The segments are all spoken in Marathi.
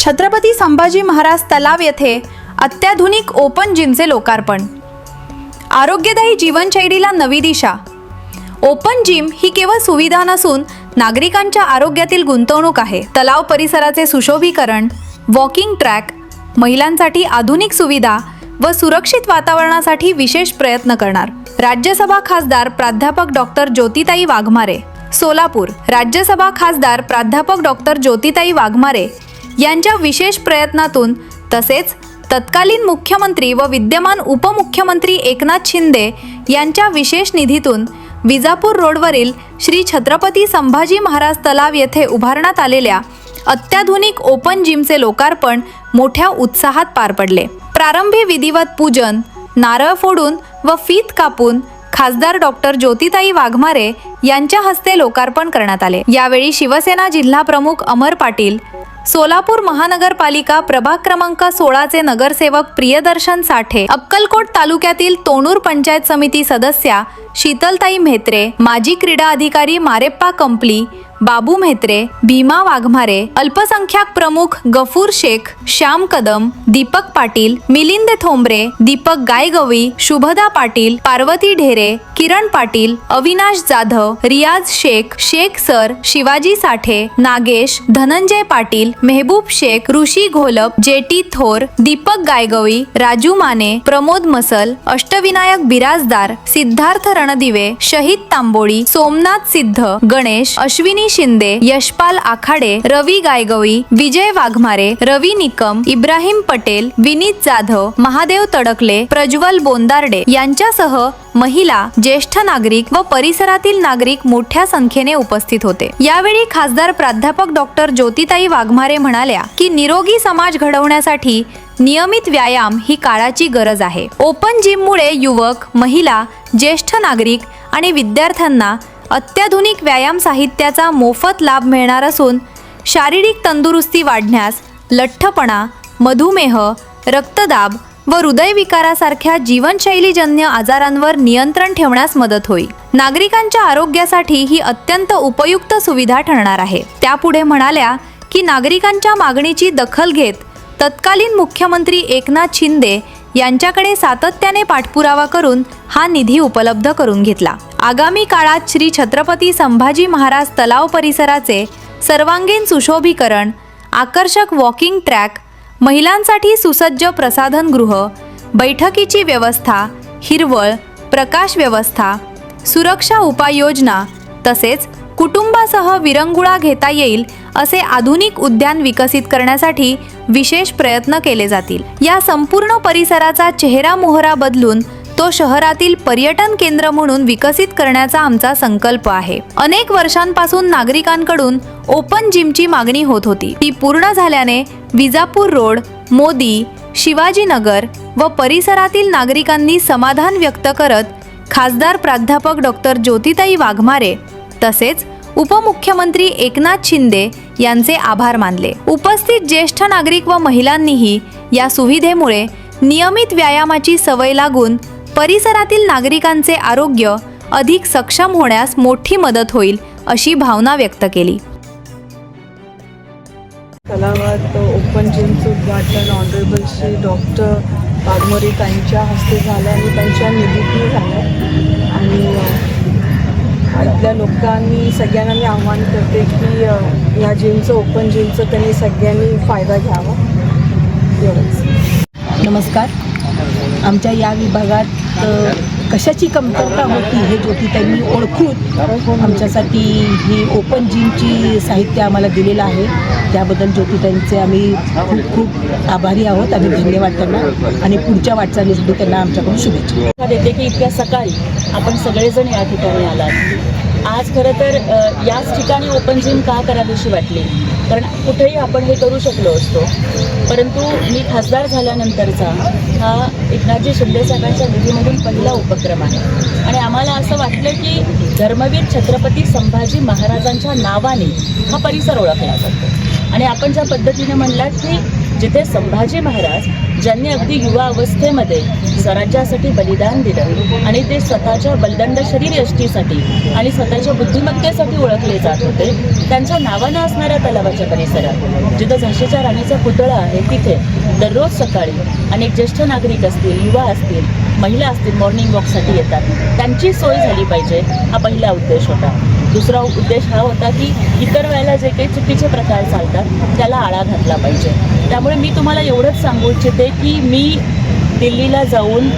छत्रपती संभाजी महाराज तलाव येथे अत्याधुनिक ओपन जिमचे लोकार्पण। आरोग्यदायी जीवनशैलीला नवी दिशा। ओपन जिम ही केवळ सुविधा नसून नागरिकांच्या आरोग्यातील गुंतवणूक आहे। तलाव परिसराचे सुशोभीकरण, वॉकिंग ट्रॅक, महिलांसाठी आधुनिक सुविधा व सुरक्षित वातावरणासाठी विशेष प्रयत्न करणार। राज्यसभा खासदार प्राध्यापक डॉक्टर ज्योतिताई वाघमारे, सोलापूर। राज्यसभा खासदार प्राध्यापक डॉक्टर ज्योतिताई वाघमारे यांच्या विशेष प्रयत्नातून तसेच तत्कालीन मुख्यमंत्री व विद्यमान उपमुख्यमंत्री एकनाथ शिंदे यांच्या विशेष निधीतून विजापूर रोडवरील श्री छत्रपती संभाजी महाराज तलाव येथे उभारण्यात आलेल्या अत्याधुनिक ओपन जिमचे लोकार्पण मोठ्या उत्साहात पार पडले। प्रारंभी विधिवत पूजन, नारळ फोडून व फीत कापून खासदार डॉक्टर ज्योतिताई वाघमारे यांच्या हस्ते लोकार्पण करण्यात आले। यावेळी शिवसेना जिल्हा प्रमुख अमर पाटील, सोलापूर महानगरपालिका प्रभाग क्रमांक 16 चे नगरसेवक प्रियदर्शन साठे, अक्कलकोट तालुक्यातील तोणूर पंचायत समिती सदस्या शीतलताई म्हेत्रे, माजी क्रीडा अधिकारी मारेप्पा कंपली, बाबू म्हेत्रे, भीमा वाघमारे, अल्पसंख्याक प्रमुख गफूर शेख, श्याम कदम, दीपक पाटील, मिलिंद थोंबरे, दीपक गायगवी, शुभदा पाटील, पार्वती ढेरे, किरण पाटील, अविनाश जाधव, रियाज शेख, शेख सर, शिवाजी साठे, नागेश, धनंजय पाटील, मेहबूब शेख, ऋषी घोलप, जेटी थोर, दीपक गायगवी, राजू माने, प्रमोद मसल, अष्टविनायक बिराजदार, सिद्धार्थ रणदिवे, शहीद तांबोळी, सोमनाथ सिद्ध, गणेश, अश्विनी शिंदे, यशपाल आखाडे, रवी गायगवी, विजय वाघमारे, रवी निकम, इब्राहिम पटेल, विनीत जाधव, महादेव तडकले, प्रज्वल बोंदार्डे यांच्यासह महिला, ज्येष्ठ नागरिक व परिसरातील नागरिक मोठ्या संख्येने उपस्थित होते। यावेळी खासदार प्राध्यापक डॉक्टर ज्योतिताई वाघमारे म्हणाल्या की निरोगी समाज घडवण्यासाठी नियमित व्यायाम ही काळाची गरज आहे। ओपन जिममुळे युवक, महिला, ज्येष्ठ नागरिक आणि विद्यार्थ्यांना अत्याधुनिक व्यायाम साहित्याचा मोफत लाभ मिळणार असून शारीरिक तंदुरुस्ती वाढण्यास, लठ्ठपणा, मधुमेह, रक्तदाब व हृदयविकारासारख्या जीवनशैलीजन्य आजारांवर नियंत्रण ठेवण्यास मदत होईल। नागरिकांच्या आरोग्यासाठी ही अत्यंत उपयुक्त सुविधा ठरणार आहे। त्यापुढे म्हणाल्या की नागरिकांच्या मागणीची दखल घेत तत्कालीन मुख्यमंत्री एकनाथ शिंदे यांच्याकडे सातत्याने पाठपुरावा करून हा निधी उपलब्ध करून घेतला। आगामी काळात श्री छत्रपती संभाजी महाराज तलाव परिसराचे सर्वांगीण सुशोभीकरण, आकर्षक वॉकिंग ट्रॅक, महिलांसाठी सुसज्ज प्रसाधनगृह, बैठकीची व्यवस्था, हिरवळ, प्रकाश व्यवस्था, सुरक्षा उपाययोजना तसेच कुटुंबासह विरंगुळा घेता येईल असे आधुनिक उद्यान विकसित करण्यासाठी विशेष प्रयत्न केले जातील। या संपूर्ण परिसराचा चेहरा मोहरा बदलून तो शहरातील पर्यटन केंद्र म्हणून विकसित करण्याचा आमचा संकल्प आहे। अनेक वर्षांपासून नागरिकांकडून ओपन जिमची मागणी होत होती। ती पूर्ण झाल्याने विजापूर रोड, मोदी, शिवाजीनगर व परिसरातील नागरिकांनी समाधान व्यक्त करत खासदार प्राध्यापक डॉक्टर ज्योतिताई वाघमारे तसेच उपमुख्यमंत्री एकनाथ शिंदे यांचे आभार मानले। उपस्थित ज्येष्ठ नागरिक व महिलांनीही या सुविधेमुळे नियमित व्यायामाची सवय लागून परिसरातील नागरिकांचे आरोग्य अधिक सक्षम होण्यास मोठी मदत होईल अशी भावना व्यक्त केली। तलावात ओपन जिमचं उद्घाटन ऑनरेबल श्री डॉक्टर वाघमारे त्यांच्या हस्ते झालं आणि त्यांच्या निधीतून झालं आणि इथल्या लोकांनी सगळ्यांना मी आव्हान करते की या जिमचं, ओपन जिमचं त्यांनी सगळ्यांनी फायदा घ्यावा। एवढंच। नमस्कार। आमच्या या विभागात कशाची कमतरता होती हे ज्योतिताईंनी ओळखून आमच्यासाठी ही ओपन जिमची साहित्य आम्हाला दिलेलं आहे। त्याबद्दल ज्योतिताईंचे आम्ही खूप खूप आभारी आहोत आणि धन्यवाद त्यांना आणि पुढच्या वाटचालीसाठी त्यांना आमच्याकडून शुभेच्छा देते की इतक्या सकाळी आपण सगळेजण या ठिकाणी आलात। आज खरं तर याच ठिकाणी ओपन जिम का करावीशी वाटली, कारण कुठेही आपण हे करू शकलो असतो, परंतु मी खासदार झाल्यानंतरचा हा एकनाथजी शिंदे साहेबांच्या निधीमधून पहिला उपक्रम आहे आणि आम्हाला असं वाटलं की धर्मवीर छत्रपती संभाजी महाराजांच्या नावाने हा परिसर ओळखला जातो आणि आपण ज्या पद्धतीने म्हणलात की जिथे संभाजी महाराज ज्यांनी अगदी युवा अवस्थेमध्ये स्वराज्यासाठी बलिदान दिलं आणि ते स्वतःच्या बलदंड शरीर यष्टीसाठी आणि स्वतःच्या बुद्धिमत्तेसाठी ओळखले जात होते, त्यांच्या नावानं असणाऱ्या तलावाच्या परिसरात जिथं झाशीच्या राणीचा पुतळा आहे तिथे दररोज सकाळी अनेक ज्येष्ठ नागरिक असतील, युवा असतील, महिला असतील, मॉर्निंग वॉकसाठी येतात. त्यांची सोय झाली पाहिजे, हा पहिला उद्देश होता. दुसरा उद्देश हा होता की इतर वेळेला जे काही चुकीचे प्रकार चालतात त्याला आळा घातला पाहिजे. त्यामुळे मी तुम्हाला एवढंच सांगू इच्छिते की मी दिल्लीला जाऊन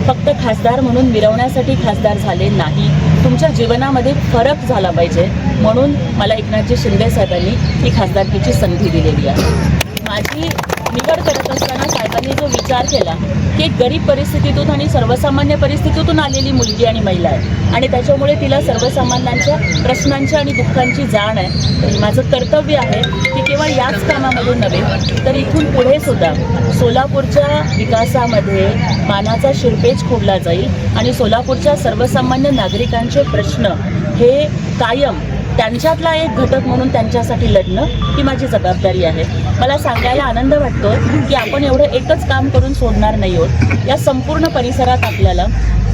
फक्त खासदार म्हणून मिरवण्यासाठी खासदार झाले नाही. तुमच्या जीवनामध्ये फरक झाला पाहिजे म्हणून मला एकनाथजी शिंदे साहेबांनी ही खासदारकीची संधी दिलेली आहे. माझी निवड करत असताना साहेबांनी जो विचार केला की एक गरीब परिस्थितीतून आणि सर्वसामान्य परिस्थितीतून आलेली मुलगी आणि महिला आहे आणि त्याच्यामुळे तिला सर्वसामान्यांच्या प्रश्नांची आणि दुःखांची जाण आहे. तर माझं कर्तव्य आहे की केवळ याच कामामधून नव्हे तर इथून पुढे सुद्धा सोलापूरच्या विकासामध्ये मानाचा शिरपेच खोडला जाईल आणि सोलापूरच्या सर्वसामान्य नागरिकांचे प्रश्न हे कायम त्यांच्यातला एक घटक म्हणून त्यांच्यासाठी लढणं ही माझी जबाबदारी आहे. मला सांगायला आनंद वाटतो की आपण एवढं एकच काम करून सोडणार नाही आहोत. या संपूर्ण परिसरात आपल्याला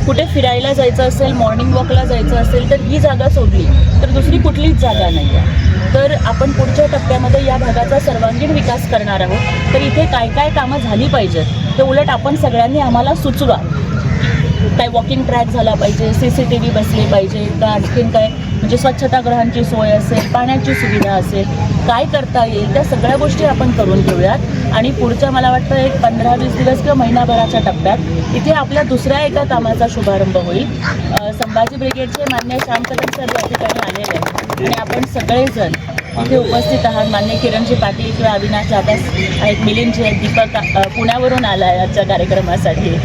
कुठे फिरायला जायचं असेल, मॉर्निंग वॉकला जायचं असेल तर ही जागा सोडली तर दुसरी कुठलीच जागा नाही आहे. तर आपण पुढच्या टप्प्यामध्ये या भागाचा सर्वांगीण विकास करणार आहोत. तर इथे काय काय कामं झाली पाहिजेत ते उलट आपण सगळ्यांनी आम्हाला सुचवा. काय वॉकिंग ट्रॅक झाला पाहिजे, CCTV बसले पाहिजे का, आणखीन काय म्हणजे स्वच्छतागृहांची सोय असेल, पाण्याची सुविधा असेल, काय करता येईल त्या सगळ्या गोष्टी आपण करून घेऊयात. आणि पुढच्या मला वाटतं एक 15-20 दिवस किंवा महिनाभराच्या टप्प्यात इथे आपल्या दुसऱ्या एका कामाचा शुभारंभ होईल. संभाजी ब्रिगेडचे मान्य श्याम कदम सर या ठिकाणी आलेले आहेत आणि आपण सगळेजण इथे उपस्थित आहात. मान्य किरणजी पाटील किंवा अविनाश जाधव आहेत, मिलिंदजी आहेत, दीपक पुण्यावरून आला आहे आजच्या कार्यक्रमासाठी.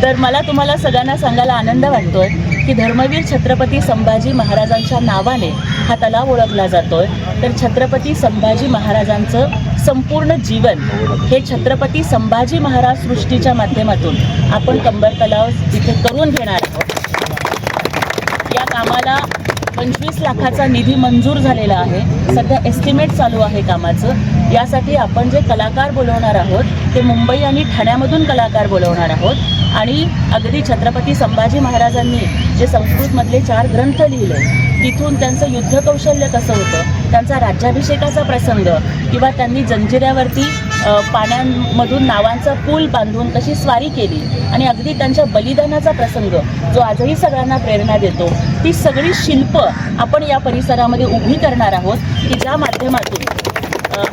तर मला तुम्हाला सगळ्यांना सांगायला आनंद वाटतोय की धर्मवीर छत्रपती संभाजी महाराजांच्या नावाने हा तलाव ओळखला जातोय. तर छत्रपती संभाजी महाराजांचं संपूर्ण जीवन हे छत्रपती संभाजी महाराज सृष्टीच्या माध्यमातून आपण कंबर तलाव तिथे करून घेणार आहोत. या कामाला 25 लाखाचा निधी मंजूर झालेला आहे. सध्या एस्टिमेट चालू आहे कामाचं. यासाठी आपण जे कलाकार बोलवणार आहोत ते मुंबई आणि ठाण्यामधून कलाकार बोलवणार आहोत. आणि अगदी छत्रपती संभाजी महाराजांनी जे संस्कृतमधले 4 ग्रंथ लिहिले तिथून त्यांचं युद्ध कौशल्य कसं होतं, त्यांचा राज्याभिषेकाचा प्रसंग किंवा त्यांनी जंजिऱ्यावरती पाण्यामधून नावांचा पूल बांधून कशी स्वारी केली आणि अगदी त्यांच्या बलिदानाचा प्रसंग जो आजही सगळ्यांना प्रेरणा देतो, ती सगळी शिल्प आपण या परिसरामध्ये उभी करणार आहोत की ज्या माध्यमातून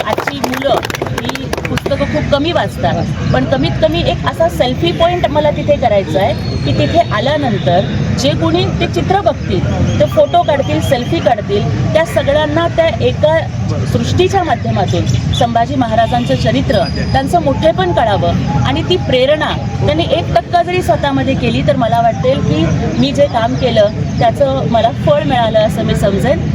आजची मुलं ही पुस्तकं खूप कमी वाचतात पण कमीत कमी एक असा सेल्फी पॉईंट मला तिथे करायचा आहे की तिथे आल्यानंतर जे कोणी ते चित्र बघतील, ते फोटो काढतील, सेल्फी काढतील, त्या सगळ्यांना त्या एका सृष्टीच्या माध्यमातून संभाजी महाराजांचं चरित्र, त्यांचं मोठेपण कळावं आणि ती प्रेरणा त्यांनी 1% जरी स्वतःमध्ये केली तर मला वाटेल की मी जे काम केलं त्याचं मला फळ मिळालं असं मी समजेन.